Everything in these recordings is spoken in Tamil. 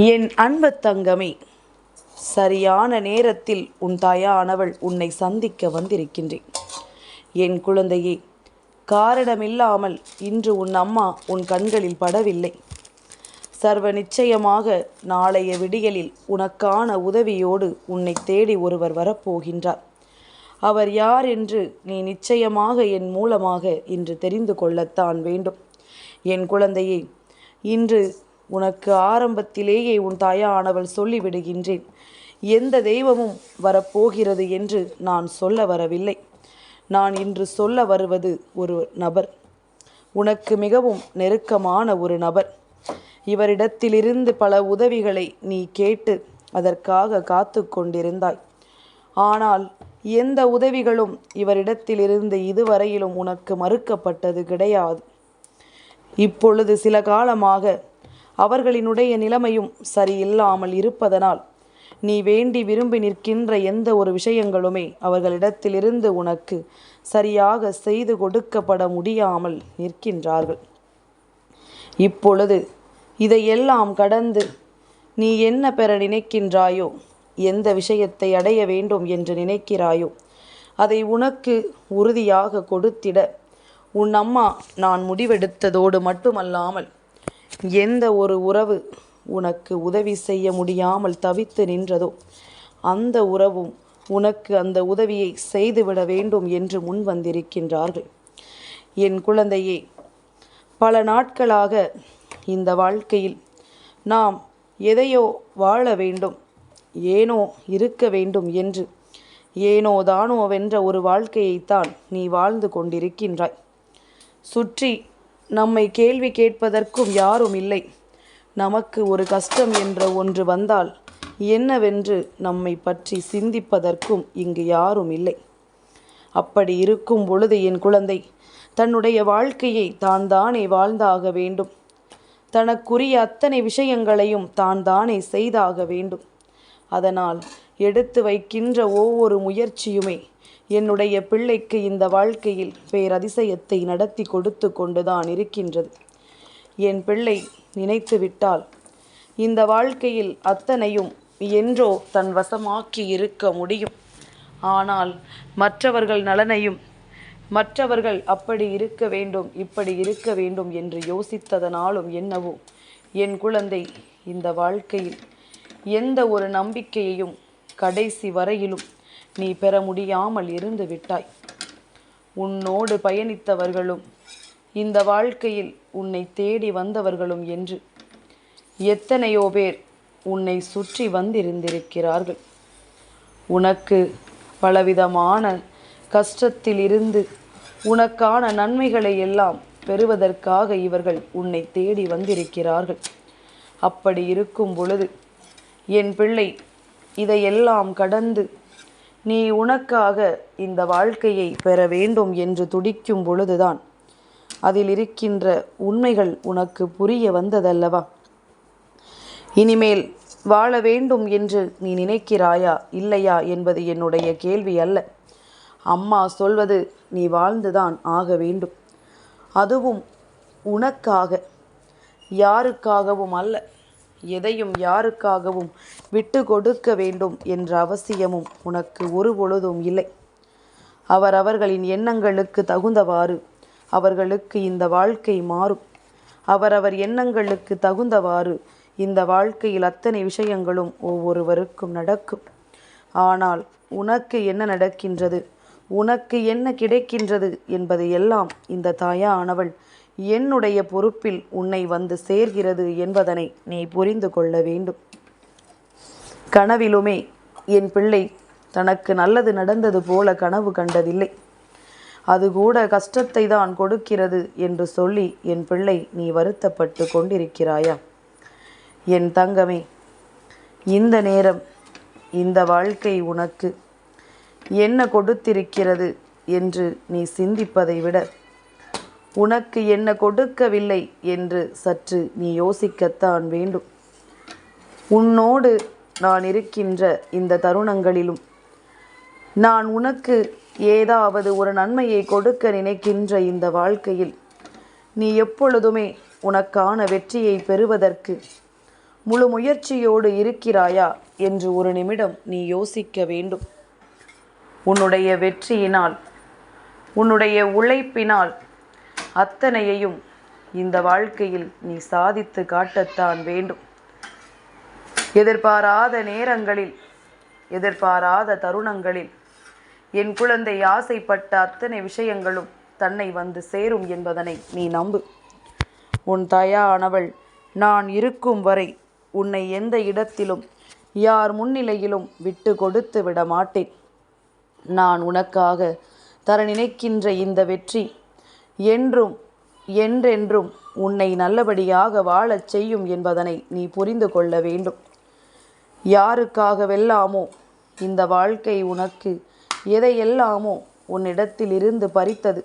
என் அன்பு தங்கமே, சரியான நேரத்தில் உன் தாயானவள் உன்னை சந்திக்க வந்திருக்கின்றேன். என் குழந்தையே, காரணமில்லாமல் இன்று உன் அம்மா உன் கண்களில் படவில்லை. சர்வ நிச்சயமாக நாளைய விடியலில் உனக்கான உதவியோடு உன்னை தேடி ஒருவர் வரப்போகின்றார். அவர் யார் என்று நீ நிச்சயமாக என் மூலமாக இன்று தெரிந்து கொள்ளத்தான் வேண்டும். என் குழந்தையே, இன்று உனக்கு ஆரம்பத்திலேயே உன் தாயானவள் சொல்லிவிடுகின்றேன். எந்த தெய்வமும் வரப்போகிறது என்று நான் சொல்ல வரவில்லை. நான் இன்று சொல்ல வருவது ஒரு நபர், உனக்கு மிகவும் நெருக்கமான ஒரு நபர். இவரிடத்திலிருந்து பல உதவிகளை நீ கேட்டு அதற்காக காத்து கொண்டிருந்தாய். ஆனால் எந்த உதவிகளும் இவரிடத்திலிருந்து இதுவரையிலும் உனக்கு மறுக்கப்பட்டது கிடையாது. இப்பொழுது சில காலமாக அவர்களினுடைய நிலைமையும் சரியில்லாமல் இருப்பதனால் நீ வேண்டி விரும்பி நிற்கின்ற எந்த ஒரு விஷயங்களுமே அவர்களிடத்திலிருந்து உனக்கு சரியாக செய்து கொடுக்கப்பட முடியாமல் நிற்கின்றார்கள். இப்பொழுது இதையெல்லாம் கடந்து நீ என்ன பெற நினைக்கின்றாயோ, எந்த விஷயத்தை அடைய வேண்டும் என்று நினைக்கிறாயோ, அதை உனக்கு உறுதியாக கொடுத்திட உன் அம்மா நான் முடிவெடுத்ததோடு மட்டுமல்லாமல், எந்த ஒரு உறவு உனக்கு உதவி செய்ய முடியாமல் தவித்து நின்றதோ அந்த உறவும் உனக்கு அந்த உதவியை செய்துவிட வேண்டும் என்று முன் வந்திருக்கின்றார்கள். என் குழந்தையே, பல நாட்களாக இந்த வாழ்க்கையில் நாம் எதையோ வாழ வேண்டும், ஏனோ இருக்க வேண்டும் என்று ஏனோ தானோ வென்ற ஒரு வாழ்க்கையைத்தான் நீ வாழ்ந்து கொண்டிருக்கின்றாய். சுற்றி நம்மை கேள்வி கேட்பதற்கும் யாரும் இல்லை. நமக்கு ஒரு கஷ்டம் என்ற ஒன்று வந்தால் என்னவென்று நம்மை பற்றி சிந்திப்பதற்கும் இங்கு யாரும் இல்லை. அப்படி இருக்கும் பொழுது என் குழந்தை தன்னுடைய வாழ்க்கையை தான் தானே வாழ்ந்தாக வேண்டும். தனக்குரிய அத்தனை விஷயங்களையும் தான் தானே செய்தாக வேண்டும். அதனால் எடுத்து வைக்கின்ற ஒவ்வொரு முயற்சியுமே என்னுடைய பிள்ளைக்கு இந்த வாழ்க்கையில் பேரதிசயத்தை நடத்தி கொடுத்து கொண்டுதான் இருக்கின்றது. என் பிள்ளை நினைத்து விட்டால் இந்த வாழ்க்கையில் அத்தனையும் என்றோ தன் வசமாக்கி இருக்க முடியும். ஆனால் மற்றவர்கள் நலனையும், மற்றவர்கள் அப்படி இருக்க வேண்டும் இப்படி இருக்க வேண்டும் என்று யோசித்ததனாலும் என்னவோ என் குழந்தை இந்த வாழ்க்கையில் எந்த ஒரு நம்பிக்கையையும் கடைசி வரையிலும் நீ பெற முடியாமல் இருந்து விட்டாய். உன்னோடு பயணித்தவர்களும் இந்த வாழ்க்கையில் உன்னை தேடி வந்தவர்களும் என்று எத்தனையோ பேர் உன்னை சுற்றி வந்திருந்திருக்கிறார்கள். உனக்கு பலவிதமான கஷ்டத்தில் இருந்து உனக்கான நன்மைகளை எல்லாம் பெறுவதற்காக இவர்கள் உன்னை தேடி வந்திருக்கிறார்கள். அப்படி இருக்கும் பொழுது என் பிள்ளை, இதையெல்லாம் கடந்து நீ உனக்காக இந்த வாழ்க்கையை பெற வேண்டும் என்று துடிக்கும் பொழுதுதான் அதில் இருக்கின்ற உண்மைகள் உனக்கு புரிய வந்ததல்லவா? இனிமேல் வாழ வேண்டும் என்று நீ நினைக்கிறாயா இல்லையா என்பது என்னுடைய கேள்வி அல்ல. அம்மா சொல்வது நீ வாழ்ந்துதான் ஆக வேண்டும். அதுவும் உனக்காக, யாருக்காகவும் அல்ல. எதையும் யாருக்காகவும் விட்டு கொடுக்க வேண்டும் என்ற அவசியமும் உனக்கு ஒரு பொழுதும் இல்லை. அவரவர்களின் எண்ணங்களுக்கு தகுந்தவாறு அவர்களுக்கு இந்த வாழ்க்கை மாறும். அவரவர் எண்ணங்களுக்கு தகுந்தவாறு இந்த வாழ்க்கையில் அத்தனை விஷயங்களும் ஒவ்வொருவருக்கும் நடக்கும். ஆனால் உனக்கு என்ன நடக்கின்றது, உனக்கு என்ன கிடைக்கின்றது என்பது எல்லாம் இந்த தாயானவள் என்னுடைய பொறுப்பில் உன்னை வந்து சேர்கிறது என்பதனை நீ புரிந்து கொள்ள வேண்டும். கனவிலுமே என் பிள்ளை தனக்கு நல்லது நடந்தது போல கனவு கண்டதில்லை. அது கூட கஷ்டத்தை தான் கொடுக்கிறது என்று சொல்லி என் பிள்ளை நீ வருத்தப்பட்டு கொண்டிருக்கிறாயா? என் தங்கமே, இந்த நேரம் இந்த வாழ்க்கை உனக்கு என்ன கொடுத்திருக்கிறது என்று நீ சிந்திப்பதை விட உனக்கு என்ன கொடுக்கவில்லை என்று சற்று நீ யோசிக்கத்தான் வேண்டும். உன்னோடு நான் இருக்கின்ற இந்த தருணங்களிலும் நான் உனக்கு ஏதாவது ஒரு நன்மையை கொடுக்க நினைக்கின்ற இந்த வாழ்க்கையில் நீ எப்பொழுதுமே உனக்கான வெற்றியை பெறுவதற்கு முழு முயற்சியோடு இருக்கிறாயா என்று ஒரு நிமிடம் நீ யோசிக்க வேண்டும். உன்னுடைய வெற்றியினால், உன்னுடைய உழைப்பினால் அத்தனையையும் இந்த வாழ்க்கையில் நீ சாதித்து காட்டத்தான் வேண்டும். எதிர்பாராத நேரங்களில், எதிர்பாராத தருணங்களில் என் குழந்தை ஆசைப்பட்ட அத்தனை விஷயங்களும் தன்னை வந்து சேரும் என்பதனை நீ நம்பு. உன் தாயானவள் நான் இருக்கும் வரை உன்னை எந்த இடத்திலும் யார் முன்னிலையிலும் விட்டு கொடுத்து விட மாட்டேன். நான் உனக்காக தர நினைக்கின்ற இந்த வெற்றி என்றும் என்றென்றும் உன்னை நல்லபடியாக வாழச் செய்யும் என்பதனை நீ புரிந்து கொள்ள வேண்டும். யாருக்காகவெல்லாமோ இந்த வாழ்க்கை உனக்கு எதையெல்லாமோ உன்னிடத்தில் இருந்து பறித்தது,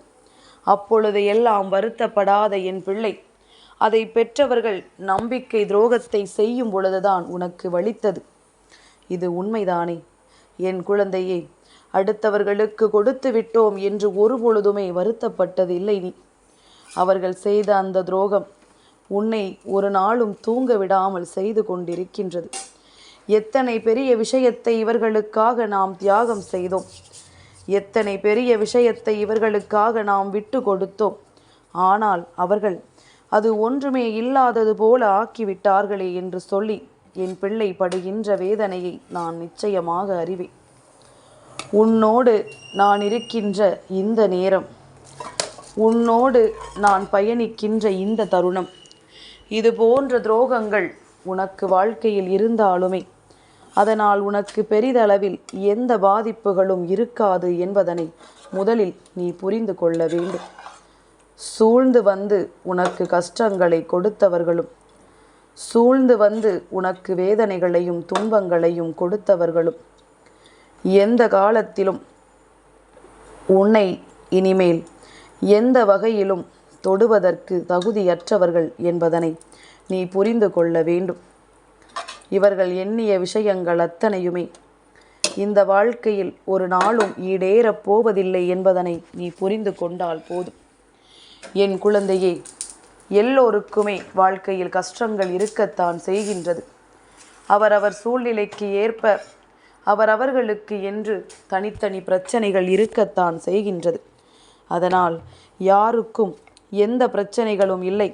அப்பொழுது எல்லாம் வருத்தப்படாத என் பிள்ளை, அதை பெற்றவர்கள் நம்பிக்கை துரோகத்தை செய்யும் பொழுதுதான் உனக்கு வலித்தது. இது உண்மைதானே என் குழந்தையே? அடுத்தவர்களுக்கு கொடுத்து விட்டோம் என்று ஒரு பொழுதுமே வருத்தப்பட்டது இல்லை நீ. அவர்கள் செய்த அந்த துரோகம் உன்னை ஒரு நாளும் தூங்க விடாமல் செய்து கொண்டிருக்கின்றது. எத்தனை பெரிய விஷயத்தை இவர்களுக்காக நாம் தியாகம் செய்தோம், எத்தனை பெரிய விஷயத்தை இவர்களுக்காக நாம் விட்டு கொடுத்தோம். ஆனால் அவர்கள் அது ஒன்றுமே இல்லாதது போல ஆக்கிவிட்டார்களே என்று சொல்லி என் பிள்ளை படுகின்ற வேதனையை நான் நிச்சயமாக அறிவேன். உன்னோடு நான் இருக்கின்ற இந்த நேரம், உன்னோடு நான் பயணிக்கின்ற இந்த தருணம், இது போன்ற துரோகங்கள் உனக்கு வாழ்க்கையில் இருந்தாலுமே அதனால் உனக்கு பெரிதளவில் எந்த பாதிப்புகளும் இருக்காது என்பதனை முதலில் நீ புரிந்து கொள்ள வேண்டும். சூழ்ந்து வந்து உனக்கு கஷ்டங்களை கொடுத்தவர்களும், சூழ்ந்து வந்து உனக்கு வேதனைகளையும் துன்பங்களையும் கொடுத்தவர்களும் எந்த காலத்திலும் உன்னை இனிமேல் எந்த வகையிலும் தொடுவதற்கு தகுதியற்றவர்கள் என்பதனை நீ புரிந்து கொள்ள வேண்டும். இவர்கள் எண்ணிய விஷயங்கள் அத்தனையுமே இந்த வாழ்க்கையில் ஒரு நாளும் ஈடேறப் போவதில்லை என்பதனை நீ புரிந்து கொண்டால் போதும். என் குழந்தையே, எல்லோருக்குமே வாழ்க்கையில் கஷ்டங்கள் இருக்கத்தான் செய்கின்றது. அவரவர் சூழ்நிலைக்கு ஏற்ப அவரவர்களுக்கு என்று தனித்தனி பிரச்சனைகள் இருக்கத்தான் செய்கின்றது. அதனால் யாருக்கும் எந்த பிரச்சனைகளும் இல்லை,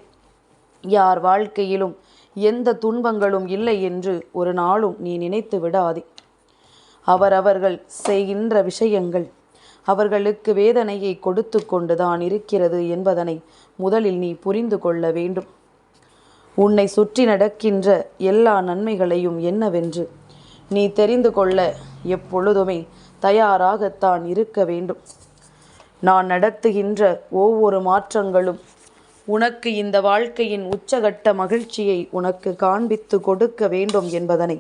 யார் வாழ்க்கையிலும் எந்த துன்பங்களும் இல்லை என்று ஒரு நாளும் நீ நினைத்து விடாதே. அவரவர்கள் செய்கின்ற விஷயங்கள் அவர்களுக்கு வேதனையை கொடுத்து கொண்டுதான் இருக்கிறது என்பதனை முதலில் நீ புரிந்து கொள்ள வேண்டும். உன்னை சுற்றி நடக்கின்ற எல்லா நன்மைகளையும் என்னவென்று நீ தெரிந்து கொள்ள எப்பொழுதுமே தயாராகத்தான் இருக்க வேண்டும். நான் நடத்துகின்ற ஒவ்வொரு மாற்றங்களும் உனக்கு இந்த வாழ்க்கையின் உச்சகட்ட மகிழ்ச்சியை உனக்கு காண்பித்து கொடுக்க வேண்டும் என்பதனை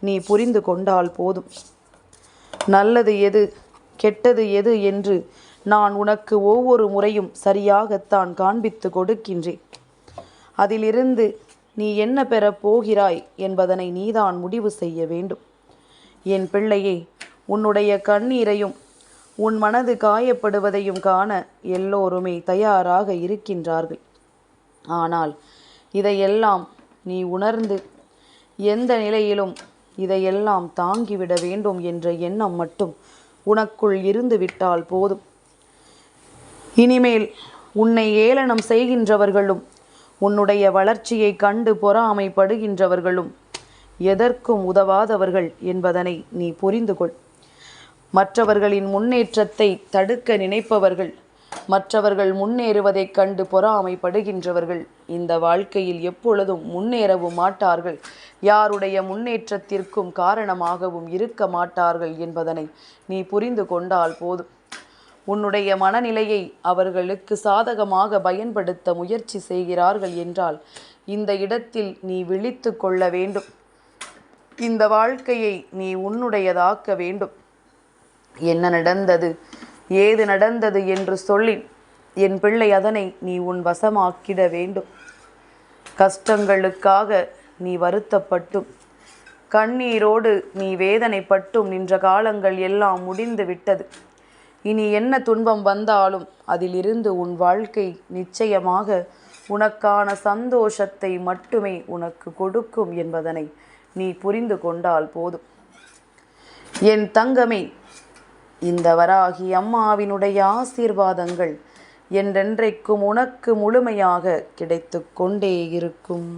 நீ புரிந்து கொண்டால் போதும். நல்லது எது, கெட்டது எது என்று நான் உனக்கு ஒவ்வொரு முறையும் சரியாகத்தான் காண்பித்து கொடுக்கின்றேன். அதிலிருந்து நீ என்ன பெறப் போகிறாய் என்பதனை நீதான் முடிவு செய்ய வேண்டும். என் பிள்ளையே, உன்னுடைய கண்ணீரையும் உன் மனது காயப்படுவதையும் காண எல்லோருமே தயாராக இருக்கின்றார்கள். ஆனால் இதையெல்லாம் நீ உணர்ந்து எந்த நிலையிலும் இதையெல்லாம் தாங்கிவிட வேண்டும் என்ற எண்ணம் மட்டும் உனக்குள் இருந்து விட்டால் போதும். இனிமேல் உன்னை ஏளனம் செய்கின்றவர்களும் உன்னுடைய வளர்ச்சியை கண்டு பொறாமைப்படுகின்றவர்களும் எதற்கும் உதவாதவர்கள் என்பதனை நீ புரிந்து கொள். மற்றவர்களின் முன்னேற்றத்தை தடுக்க நினைப்பவர்கள், மற்றவர்கள் முன்னேறுவதைக் கண்டு பொறாமைப்படுகின்றவர்கள் இந்த வாழ்க்கையில் எப்பொழுதும் முன்னேறவும் மாட்டார்கள், யாருடைய முன்னேற்றத்திற்கும் காரணமாகவும் இருக்க மாட்டார்கள் என்பதனை நீ புரிந்து கொண்டால் போதும். உன்னுடைய மனநிலையை அவர்களுக்கு சாதகமாக பயன்படுத்த முயற்சி செய்கிறார்கள் என்றால் இந்த இடத்தில் நீ விழித்து கொள்ள வேண்டும். இந்த வாழ்க்கையை நீ உன்னுடையதாக்க வேண்டும். என்ன நடந்தது, ஏது நடந்தது என்று சொல்லி என் பிள்ளை அதனை நீ உன் வசமாக்கிட வேண்டும். கஷ்டங்களுக்காக நீ வருத்தப்பட்டும் கண்ணீரோடு நீ வேதனைப்பட்டும் நின்ற காலங்கள் எல்லாம் முடிந்து விட்டது. இனி என்ன துன்பம் வந்தாலும் அதிலிருந்து உன் வாழ்க்கை நிச்சயமாக உனக்கான சந்தோஷத்தை மட்டுமே உனக்கு கொடுக்கும் என்பதனை நீ புரிந்து கொண்டால் போதும். என் தங்கமே, இந்த வராகி அம்மாவினுடைய ஆசீர்வாதங்கள் என்றென்றைக்கும் உனக்கு முழுமையாக கிடைத்து கொண்டே இருக்கும்.